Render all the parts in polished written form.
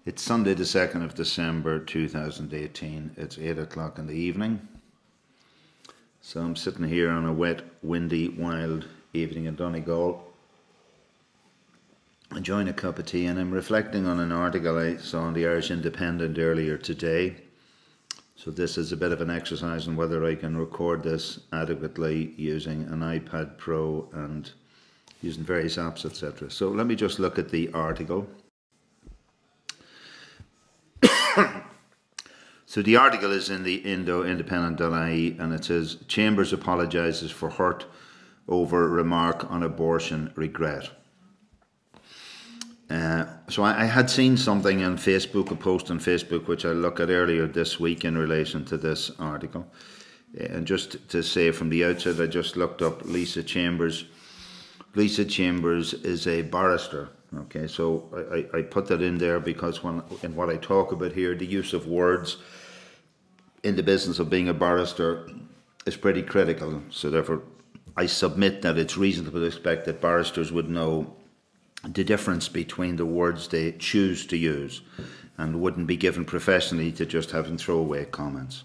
It's Sunday the 2nd of December 2018. It's 8 o'clock in the evening. So I'm sitting here on a wet, windy, wild evening in Donegal, enjoying a cup of tea, and I'm reflecting on an article I saw in the Irish Independent earlier today. So this is a bit of an exercise in whether I can record this adequately using an iPad Pro and using various apps, etc. So let me just look at the article. So the article is in the Indo-Independent.ie, and it says, Chambers apologises for hurt over remark on abortion regret. So I had seen something on Facebook, a post on Facebook, which I looked at earlier this week in relation to this article. And just to say from the outset, I just looked up Lisa Chambers. Lisa Chambers is a barrister. Okay, so I put that in there because in what I talk about here, the use of words in the business of being a barrister is pretty critical. So therefore, I submit that it's reasonable to expect that barristers would know the difference between the words they choose to use and wouldn't be given professionally to just having throwaway comments.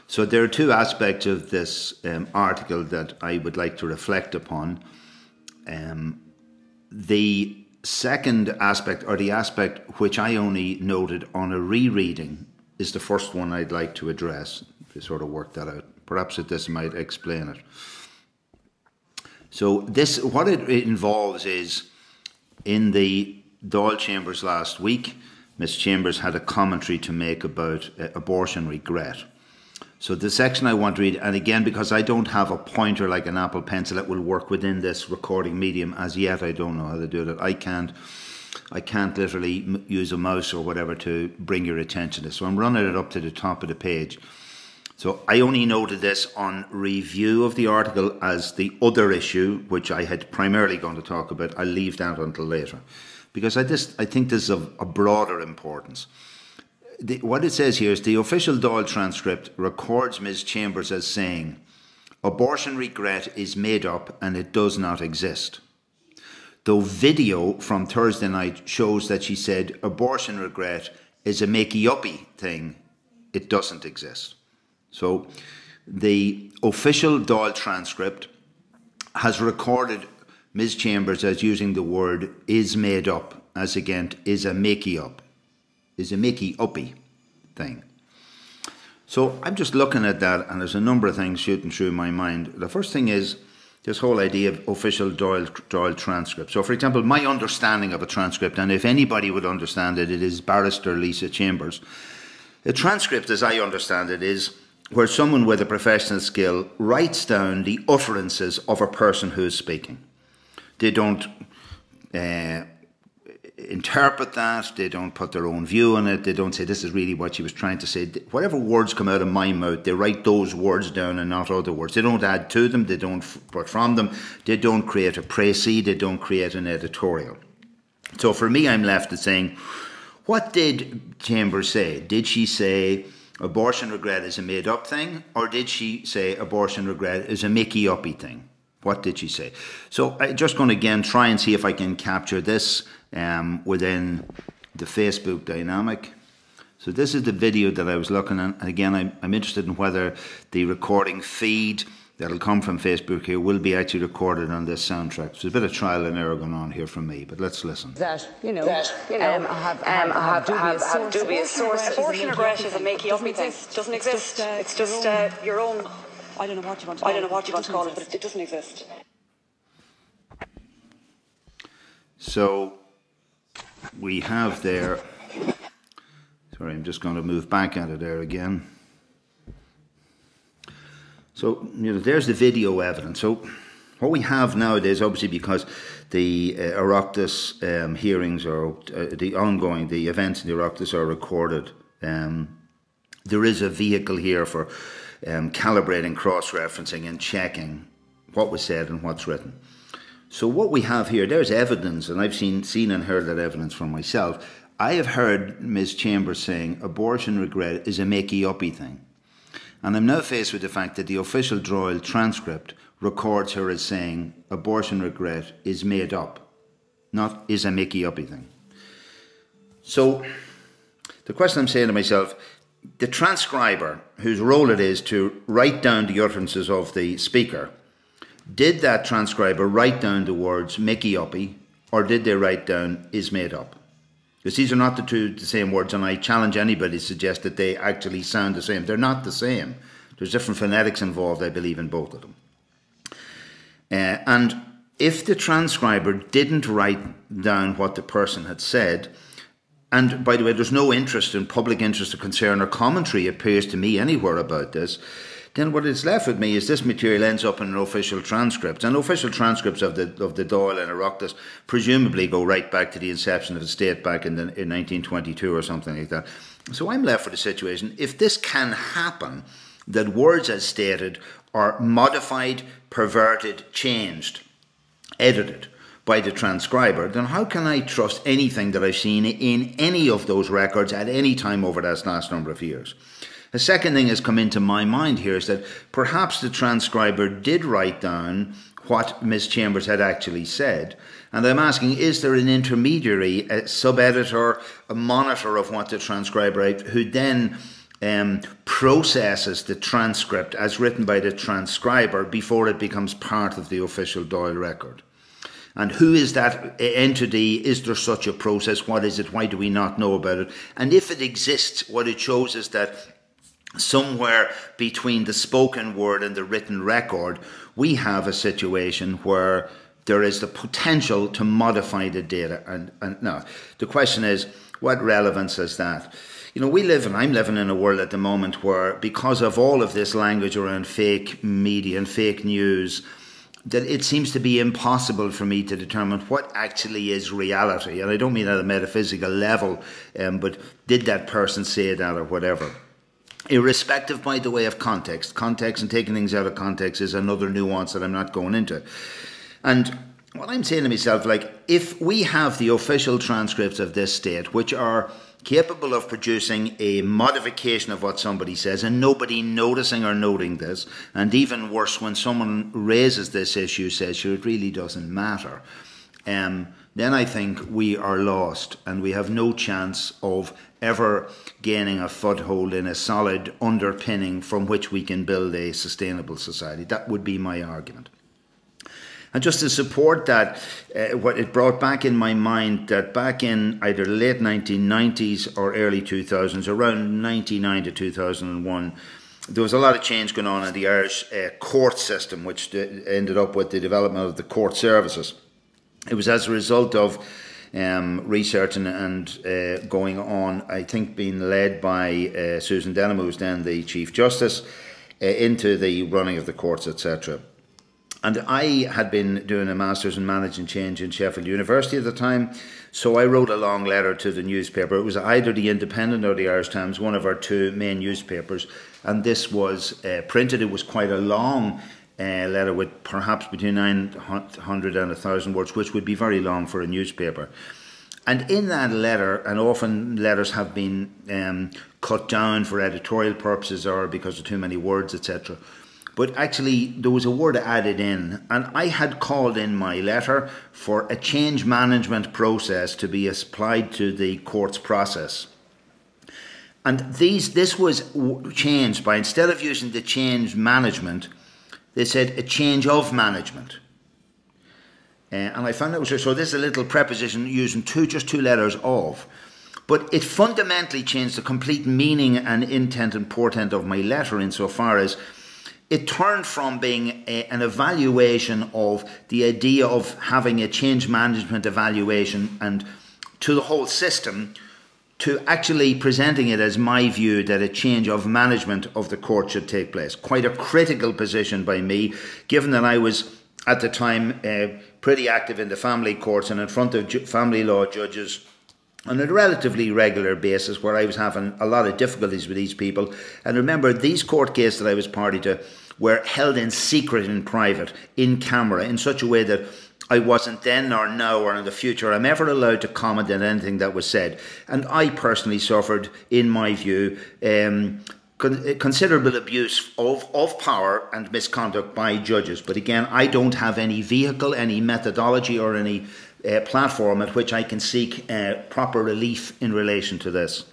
So there are two aspects of this article that I would like to reflect upon. The second aspect, or the aspect which I only noted on a rereading, is the first one I'd like to address, to sort of work that out. Perhaps this might explain it. So this, what it involves is, in the Dáil Chambers last week, Ms. Chambers had a commentary to make about abortion regret. So the section I want to read, and again, because I don't have a pointer like an Apple Pencil that will work within this recording medium as yet, I don't know how to do that. I can't literally use a mouse or whatever to bring your attention to this. So I'm running it up to the top of the page. So I only noted this on review of the article as the other issue, which I had primarily going to talk about. I'll leave that until later, because I think this is of a broader importance. What it says here is the official Dáil transcript records Ms. Chambers as saying, abortion regret is made up and it does not exist. Though video from Thursday night shows that she said abortion regret is a makey-uppy thing, it doesn't exist. So the official Dáil transcript has recorded Ms. Chambers as using the word is made up, as again is a makey-up. Is a makey-uppy thing. So I'm just looking at that, and there's a number of things shooting through my mind. The first thing is this whole idea of official Dáil transcript. So for example, my understanding of a transcript, and if anybody would understand it, it is Barrister Lisa Chambers. A transcript, as I understand it, is where someone with a professional skill writes down the utterances of a person who is speaking. They don't interpret that, they don't put their own view on it, they don't say this is really what she was trying to say. Whatever words come out of my mouth, they write those words down and not other words. They don't add to them, they don't put from them, they don't create a précis, they don't create an editorial. So for me, I'm left at saying, what did Chambers say? Did she say abortion regret is a made up thing, or did she say abortion regret is a makey-uppy thing? What did she say? So I'm just going to again try and see if I can capture this within the Facebook dynamic. So this is the video that I was looking at. And again, I'm interested in whether the recording feed that'll come from Facebook here will be actually recorded on this soundtrack. So there's a bit of trial and error going on here from me, but let's listen. I have dubious sources. Abortion regret is a makey-uppy thing. It doesn't exist. It's just your own. I don't know what you want to call it, but it doesn't exist. So we have there, sorry, I'm just going to move back at it there again. So, there's the video evidence. So what we have nowadays, obviously because the Oireachtas hearings or the events in the Oireachtas are recorded, there is a vehicle here for calibrating, cross-referencing and checking what was said and what's written. So what we have here, there's evidence, and I've seen and heard that evidence for myself. I have heard Ms. Chambers saying abortion regret is a makey-uppy thing. And I'm now faced with the fact that the official Dáil transcript records her as saying abortion regret is made up, not is a makey-uppy thing. So The question I'm saying to myself, the transcriber, whose role it is to write down the utterances of the speaker, did that transcriber write down the words Mickey Uppy, or did they write down is made up? Because these are not the same words, and I challenge anybody to suggest that they actually sound the same. They're not the same. There's different phonetics involved, I believe, in both of them. And if the transcriber didn't write down what the person had said, and by the way, there's no interest in public interest or concern or commentary appears to me anywhere about this, then what is left with me is this material ends up in an official transcript. And official transcripts of the Dáil and Oireachtas presumably go right back to the inception of the state back in 1922 or something like that. So I'm left with a situation, if this can happen, that words as stated are modified, perverted, changed, edited by the transcriber, then how can I trust anything that I've seen in any of those records at any time over this last number of years? The second thing that's come into my mind here is that perhaps the transcriber did write down what Ms. Chambers had actually said, and I'm asking, is there an intermediary, a sub-editor, a monitor of what the transcriber wrote, who then processes the transcript as written by the transcriber before it becomes part of the official Dáil record? And who is that entity? Is there such a process? What is it? Why do we not know about it? And if it exists, what it shows is that somewhere between the spoken word and the written record, we have a situation where there is the potential to modify the data. And now, the question is, what relevance has that? You know, I'm living in a world at the moment where, because of all of this language around fake media and fake news, that it seems to be impossible for me to determine what actually is reality. And I don't mean at a metaphysical level, but did that person say that or whatever? Irrespective, by the way, of context. Context and taking things out of context is another nuance that I'm not going into. And what I'm saying to myself, like, if we have the official transcripts of this state, which are capable of producing a modification of what somebody says and nobody noticing or noting this, and even worse, when someone raises this issue, says, sure, it really doesn't matter, then I think we are lost and we have no chance of ever gaining a foothold in a solid underpinning from which we can build a sustainable society. That would be my argument. And just to support that, what it brought back in my mind that back in either late 1990s or early 2000s, around 99 to 2001, there was a lot of change going on in the Irish court system, which ended up with the development of the court services. It was as a result of research and going on, I think being led by Susan Denham, who was then the Chief Justice, into the running of the courts, etc. And I had been doing a Master's in Managing Change in Sheffield University at the time, so I wrote a long letter to the newspaper. It was either the Independent or the Irish Times, one of our two main newspapers, and this was printed. It was quite a long letter with perhaps between 900 and 1,000 words, which would be very long for a newspaper. And in that letter, and often letters have been cut down for editorial purposes or because of too many words, etc., but actually there was a word added in, and I had called in my letter for a change management process to be applied to the court's process. And this was changed by, instead of using the change management, they said a change of management. And I found that was so this is a little preposition using just two letters of. But it fundamentally changed the complete meaning and intent and portent of my letter insofar as it turned from being an evaluation of the idea of having a change management evaluation and to the whole system to actually presenting it as my view that a change of management of the court should take place. Quite a critical position by me, given that I was at the time pretty active in the family courts and in front of family law judges on a relatively regular basis, where I was having a lot of difficulties with these people. And remember, these court cases that I was party to were held in secret, in private, in camera, in such a way that I wasn't then or now or in the future I'm ever allowed to comment on anything that was said. And I personally suffered, in my view, considerable abuse of power and misconduct by judges. But again, I don't have any vehicle, any methodology or any platform at which I can seek proper relief in relation to this.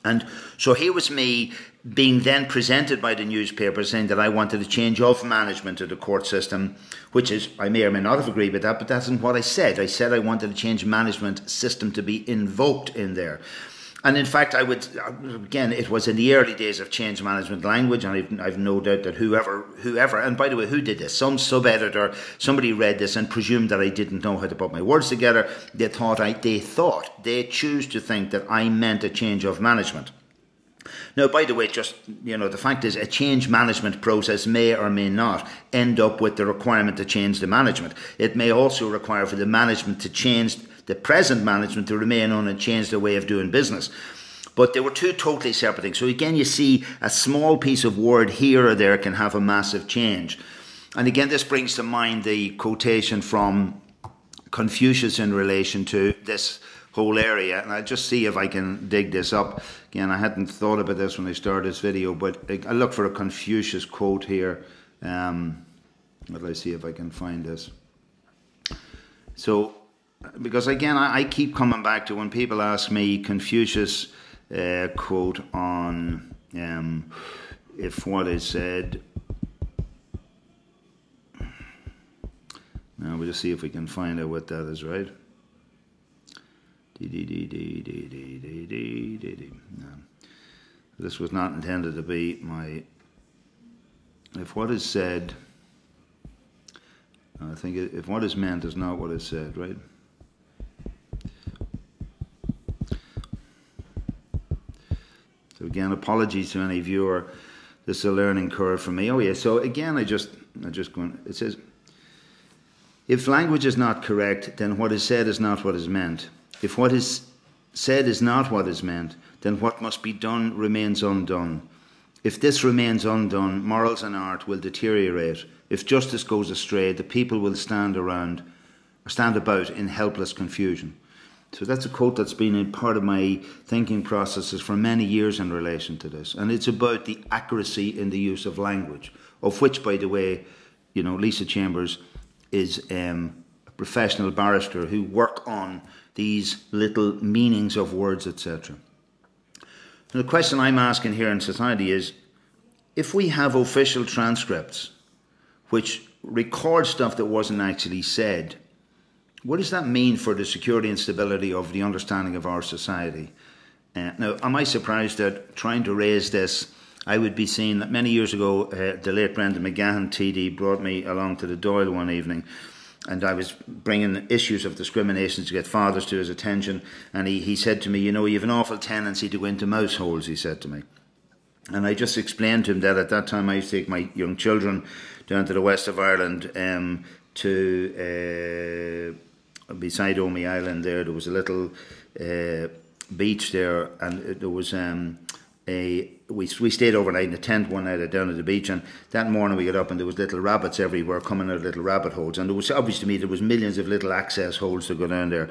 And so here was me being then presented by the newspaper saying that I wanted a change of management of the court system, which is, I may or may not have agreed with that, but that's not what I said. I said I wanted a change management system to be invoked in there. And in fact, I would, again, it was in the early days of change management language, and I've no doubt that whoever, and by the way, who did this? Some sub-editor, somebody read this and presumed that I didn't know how to put my words together. They choose to think that I meant a change of management. Now, by the way, just, the fact is a change management process may or may not end up with the requirement to change the management. It may also require for the management to change the present management to remain on and change their way of doing business. But they were two totally separate things. So again, you see a small piece of word here or there can have a massive change. And again, this brings to mind the quotation from Confucius in relation to this whole area. And I'll just see if I can dig this up. Again, I hadn't thought about this when I started this video, but I look for a Confucius quote here. Let's see if I can find this. So, because again, I keep coming back to when people ask me Confucius quote on if what is said. Now we'll just see if we can find out what that is, right? No. This was not intended to be my. If what is said, I think if what is meant is not what is said, right? So again, apologies to any viewer. This is a learning curve for me. Oh yeah. So again, I just go. It says, if language is not correct, then what is said is not what is meant. If what is said is not what is meant, then what must be done remains undone. If this remains undone, morals and art will deteriorate. If justice goes astray, the people will stand about in helpless confusion. So that's a quote that's been a part of my thinking processes for many years in relation to this. And it's about the accuracy in the use of language, of which, by the way, Lisa Chambers is a professional barrister who work on these little meanings of words, etc. The question I'm asking here in society is, if we have official transcripts which record stuff that wasn't actually said, what does that mean for the security and stability of the understanding of our society? Now, am I surprised that trying to raise this, I would be seeing that many years ago, the late Brendan McGahan TD brought me along to the Dáil one evening, and I was bringing issues of discrimination to get fathers to his attention, and he said to me, you have an awful tendency to go into mouse holes, he said to me. And I just explained to him that at that time I used to take my young children down to the west of Ireland to beside Omey Island there was a little beach there, and there was we stayed overnight in a tent one night down at the beach, and that morning we got up and there was little rabbits everywhere coming out of little rabbit holes, and there was obviously to me there was millions of little access holes to go down there.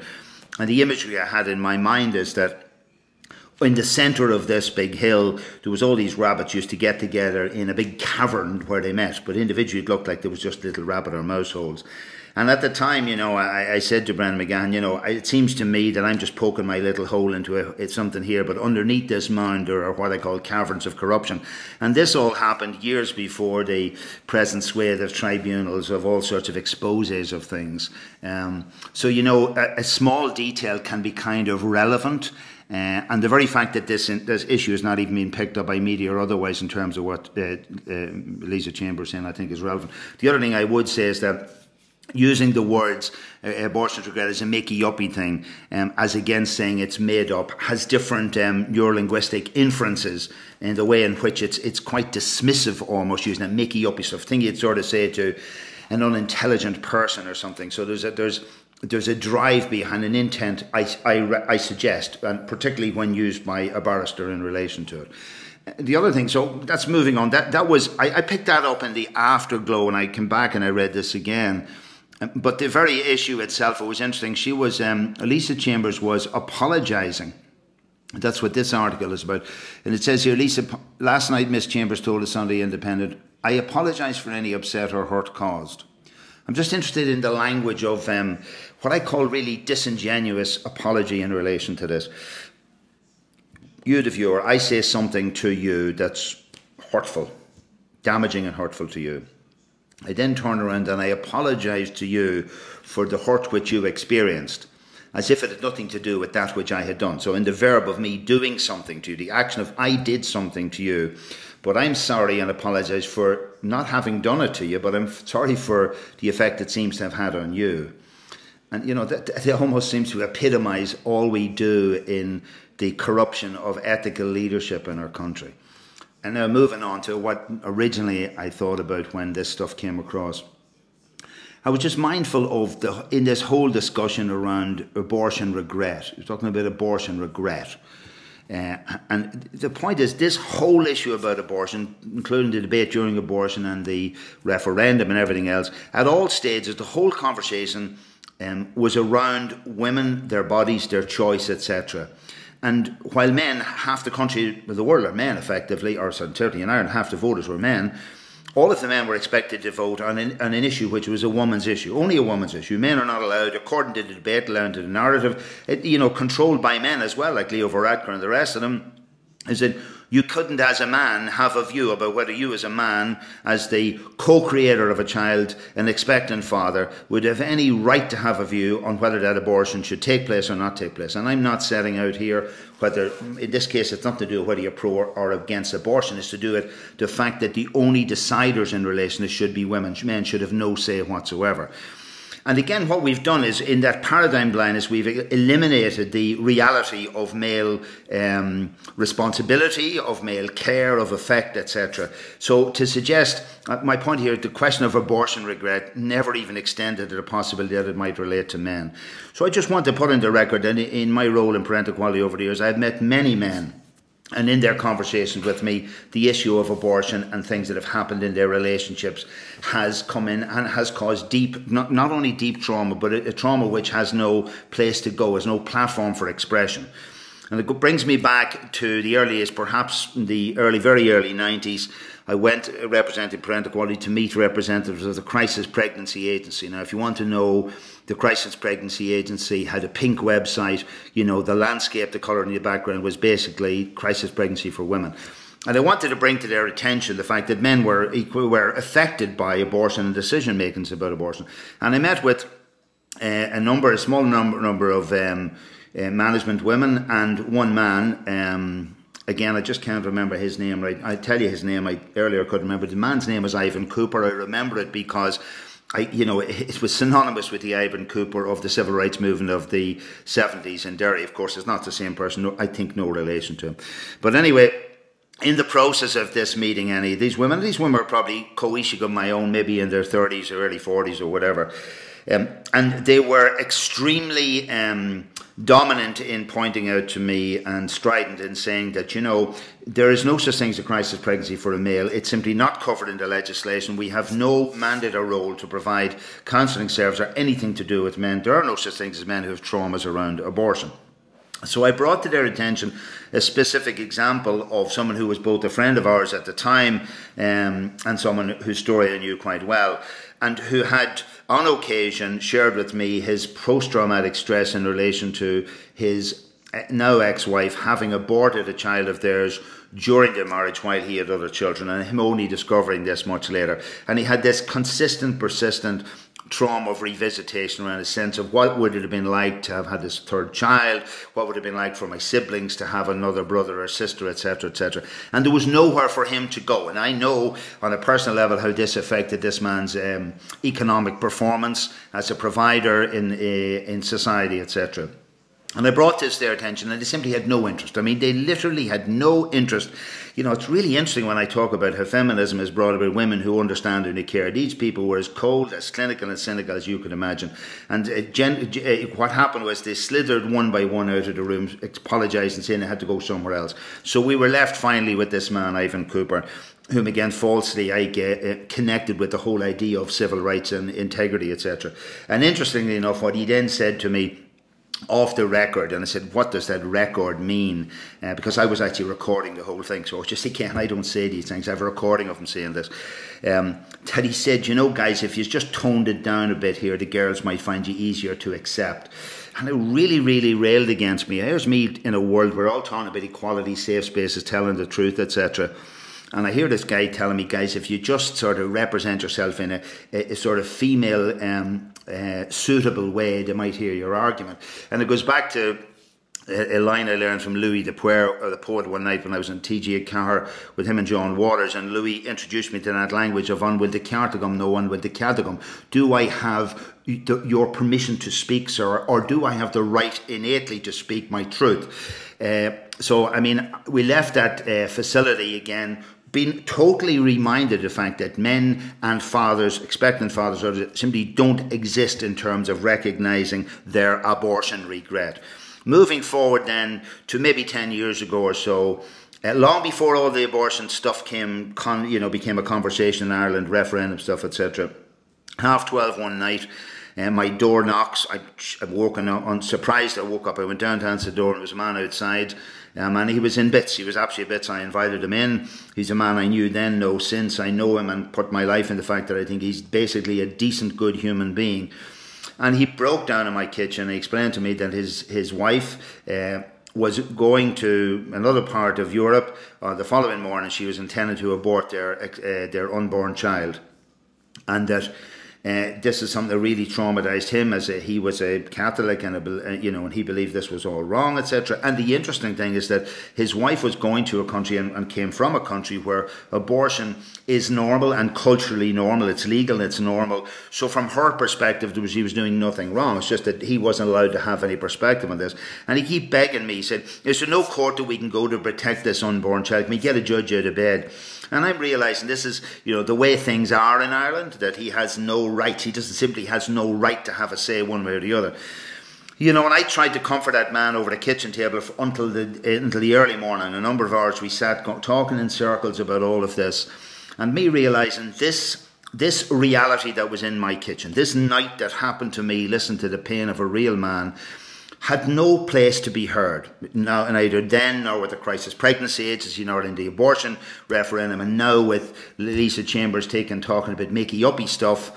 And the imagery I had in my mind is that in the centre of this big hill, there was all these rabbits used to get together in a big cavern where they met, but individually it looked like there was just little rabbit or mouse holes. And at the time, I said to Brendan McGahan, it seems to me that I'm just poking my little hole into something here, but underneath this mound there are what I call caverns of corruption. And this all happened years before the present swathe of tribunals, of all sorts of exposés of things. So, a small detail can be kind of relevant. And the very fact that this issue is not even being picked up by media or otherwise in terms of what Lisa Chambers saying, I think is relevant. The other thing I would say is that using the words abortion regret as a makey-uppy thing, as against saying it's made up, has different neurolinguistic inferences in the way in which it's quite dismissive almost, using that makey-uppy stuff, thing you'd sort of say to an unintelligent person or something. So there's a drive behind an intent, I suggest, and particularly when used by a barrister in relation to it. The other thing, so that's moving on. That was I picked that up in the afterglow, and I came back and I read this again. But the very issue itself, it was interesting. She was Lisa Chambers was apologising. That's what this article is about. And it says here, last night Miss Chambers told the Sunday Independent, I apologise for any upset or hurt caused. I'm just interested in the language of what I call really disingenuous apology in relation to this. you, the viewer, I say something to you that's hurtful, damaging and hurtful to you. I then turn around and I apologise to you for the hurt which you experienced, as if it had nothing to do with that which I had done. So in the verb of me doing something to you, the action of I did something to you, but I'm sorry and apologise for not having done it to you, but I'm sorry for the effect it seems to have had on you. And, you know, that almost seems to epitomise all we do in the corruption of ethical leadership in our country. And now moving on to what originally I thought about when this stuff came across. I was just mindful of, in this whole discussion around abortion regret, we're talking about abortion regret. And the point is, this whole issue about abortion, including the debate during abortion and the referendum and everything else, at all stages, the whole conversation was around women, their bodies, their choice, etc. And while men, half the country, the world are men effectively, or certainly in Ireland, half the voters were men, all of the men were expected to vote on an issue which was a woman's issue, only a woman's issue. Men are not allowed, according to the debate, allowed to the narrative, controlled by men as well, like Leo Varadkar and the rest of them, is that you couldn't, as a man, have a view about whether you, as a man, as the co-creator of a child, an expectant father, would have any right to have a view on whether that abortion should take place or not take place. And I'm not setting out here whether, in this case, it's not to do with whether you're pro or against abortion, it's to do with the fact that the only deciders in relation to this should be women. Men should have no say whatsoever. And again, what we've done is, in that paradigm blindness, we've eliminated the reality of male responsibility, of male care, of effect, etc. So to suggest, my point here, the question of abortion regret never even extended to the possibility that it might relate to men. So I just want to put on the record that in my role in parental quality over the years, I've met many men, and in their conversations with me, the issue of abortion and things that have happened in their relationships has come in and has caused deep, not only deep trauma, but a trauma which has no place to go, has no platform for expression. And it brings me back to the earliest, perhaps the very early 90s. I went representing parental quality to meet representatives of the Crisis Pregnancy Agency. Now, if you want to know, the Crisis Pregnancy Agency had a pink website. You know, the landscape, the colour in the background was basically crisis pregnancy for women. And I wanted to bring to their attention the fact that men were affected by abortion and decision makings about abortion. And I met with a small number of management women and one man. Again, I just can't remember his name right. I tell you his name, I earlier couldn't remember. The man's name was Ivan Cooper. I remember it because it was synonymous with the Ivan Cooper of the civil rights movement of the 70s in Derry. Of course, it's not the same person. I think no relation to him. But anyway, in the process of this meeting, these women are probably co-issued of my own, maybe in their 30s or early 40s or whatever. And they were extremely dominant in pointing out to me and strident in saying that, there is no such thing as a crisis pregnancy for a male. It's simply not covered in the legislation. We have no mandate or role to provide counselling service or anything to do with men. There are no such things as men who have traumas around abortion. So I brought to their attention a specific example of someone who was both a friend of ours at the time and someone whose story I knew quite well, and who had on occasion shared with me his post-traumatic stress in relation to his now ex-wife having aborted a child of theirs during their marriage while he had other children, and him only discovering this much later. And he had this consistent, persistent trauma of revisitation around a sense of what would it have been like to have had this third child, what would it have been like for my siblings to have another brother or sister, etc., etc. And there was nowhere for him to go. And I know on a personal level how this affected this man's economic performance as a provider in society, etc. And I brought this to their attention, and they simply had no interest. I mean, they literally had no interest. It's really interesting when I talk about how feminism is brought about women who understand and who care. These people were as cold, as clinical and cynical as you could imagine. And what happened was they slithered one by one out of the room, apologised and saying they had to go somewhere else. So we were left finally with this man, Ivan Cooper, whom again falsely I connected with the whole idea of civil rights and integrity, etc. And interestingly enough, what he then said to me off the record, and I said, what does that record mean? Because I was actually recording the whole thing, so just again, I don't say these things, I have a recording of him saying this, that he said, guys, if you just toned it down a bit here, the girls might find you easier to accept. And it really, really railed against me. Here's me in a world where all talking about equality, safe spaces, telling the truth, etc. And I hear this guy telling me, guys, if you just sort of represent yourself in a sort of female suitable way, they might hear your argument. And it goes back to a line I learned from Louis the poet one night when I was in TG Carr with him and John Waters, and Louis introduced me to that language of "An bhfuil de ceartagam, no an bhfuil de ceadagam." Do I have your permission to speak, sir, or do I have the right innately to speak my truth? So, I mean, we left that facility again, being totally reminded of the fact that men and fathers, expectant fathers, simply don't exist in terms of recognising their abortion regret. Moving forward then to maybe 10 years ago or so, long before all the abortion stuff became a conversation in Ireland, referendum stuff, etc. 12:30 one night, my door knocks. I've woken up unsurprised. I woke up. I went down to answer the door, and there was a man outside. And he was in bits. He was absolutely bits. I invited him in. He's a man I knew then, know since. I know him and put my life in the fact that I think he's basically a decent, good human being. And he broke down in my kitchen and explained to me that his wife was going to another part of Europe. The following morning, she was intending to abort their unborn child, and that this is something that really traumatized him, as he was a Catholic, and and he believed this was all wrong, etc. And the interesting thing is that his wife was going to a country and came from a country where abortion is normal and culturally normal. It's legal, it's normal. So from her perspective, she was doing nothing wrong. It's just that he wasn't allowed to have any perspective on this. And he kept begging me. He said, "Is there no court that we can go to protect this unborn child? Can we get a judge out of bed?" And I'm realising this is, the way things are in Ireland, that he has no right. He just simply has no right to have a say one way or the other. And I tried to comfort that man over the kitchen table until the early morning. A number of hours we sat talking in circles about all of this. And me realising this reality that was in my kitchen, this night that happened to me, listen to the pain of a real man, had no place to be heard. Now, neither then nor with the crisis pregnancy agency, nor in the abortion referendum, and now with Lisa Chambers talking about makey-uppy stuff.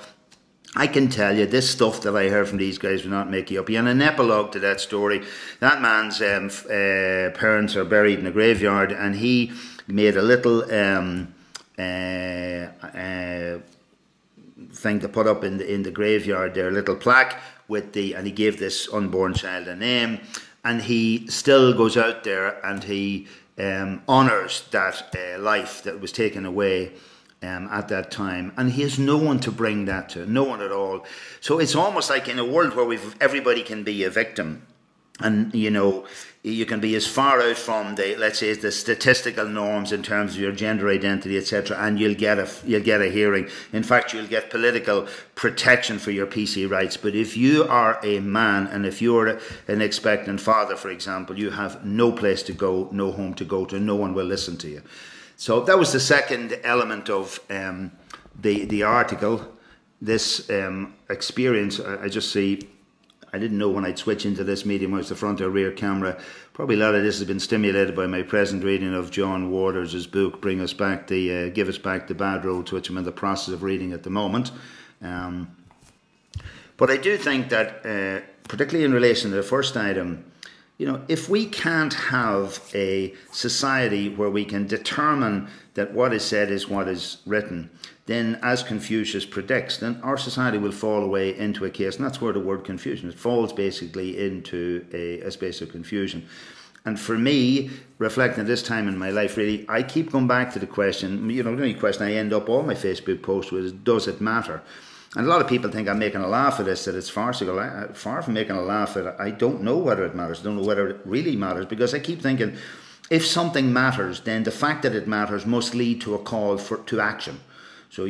I can tell you, this stuff that I heard from these guys was not makey-uppy. And an epilogue to that story, that man's parents are buried in a graveyard, and he made a little thing to put up in the graveyard there, a little plaque, and he gave this unborn child a name, and he still goes out there and he honours that life that was taken away at that time, and he has no one to bring that to, no one at all. So it's almost like in a world where everybody can be a victim, and you can be as far out from the statistical norms in terms of your gender identity, etc., and you'll get a hearing. In fact, you'll get political protection for your PC rights. But if you are a man, and if you're an expectant father, for example, you have no place to go, no home to go to, no one will listen to you. So that was the second element of the article. This experience, I just see. I didn't know when I'd switch into this medium, whether it's the front or rear camera. Probably a lot of this has been stimulated by my present reading of John Waters' book, Give Us Back the Bad Roads, which I'm in the process of reading at the moment. But I do think that, particularly in relation to the first item, if we can't have a society where we can determine that what is said is what is written, then, as Confucius predicts, then our society will fall away into a chaos. And that's where the word confusion, it falls basically into a space of confusion. And for me, reflecting this time in my life, really, I keep going back to the question, the only question I end up all my Facebook posts with is, does it matter? And a lot of people think I'm making a laugh at this, that it's farcical. Far from making a laugh at it, I don't know whether it matters. I don't know whether it really matters, because I keep thinking, if something matters, then the fact that it matters must lead to a call to action. So,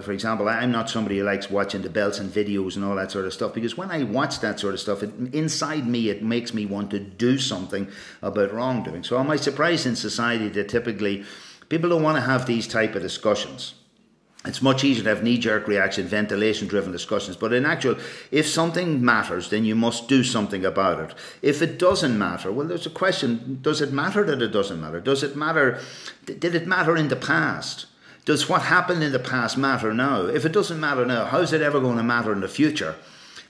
for example, I'm not somebody who likes watching the belts and videos and all that sort of stuff, because when I watch that sort of stuff, inside me, it makes me want to do something about wrongdoing. So am I surprised in society that typically people don't want to have these type of discussions? It's much easier to have knee-jerk reaction, ventilation-driven discussions. But in actual, if something matters, then you must do something about it. If it doesn't matter, well, there's a question, does it matter that it doesn't matter? Does it matter, did it matter in the past? Does what happened in the past matter now? If it doesn't matter now, how is it ever going to matter in the future?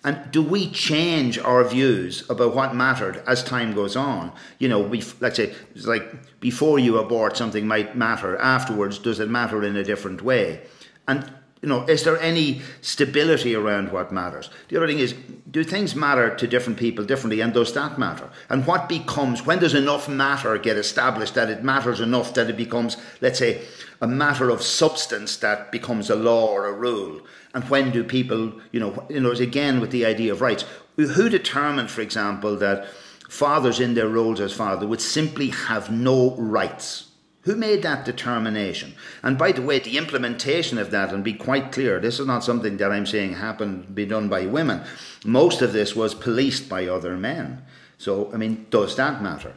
And do we change our views about what mattered as time goes on? You know, let's say, it's like before you abort, something might matter. Afterwards, does it matter in a different way? And, you know, is there any stability around what matters? The other thing is, do things matter to different people differently, and does that matter? And what becomes, when does enough matter get established that it matters enough that it becomes, let's say, a matter of substance that becomes a law or a rule? And when do people, you know, again with the idea of rights, who determined, for example, that fathers in their roles as father would simply have no rights? Who made that determination? And by the way, the implementation of that, and be quite clear, this is not something that I'm saying happened, be done by women. Most of this was policed by other men. So, I mean, does that matter?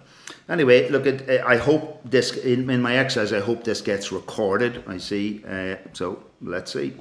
Anyway, look, I hope this, in my exercise, I hope this gets recorded, I see. So, let's see.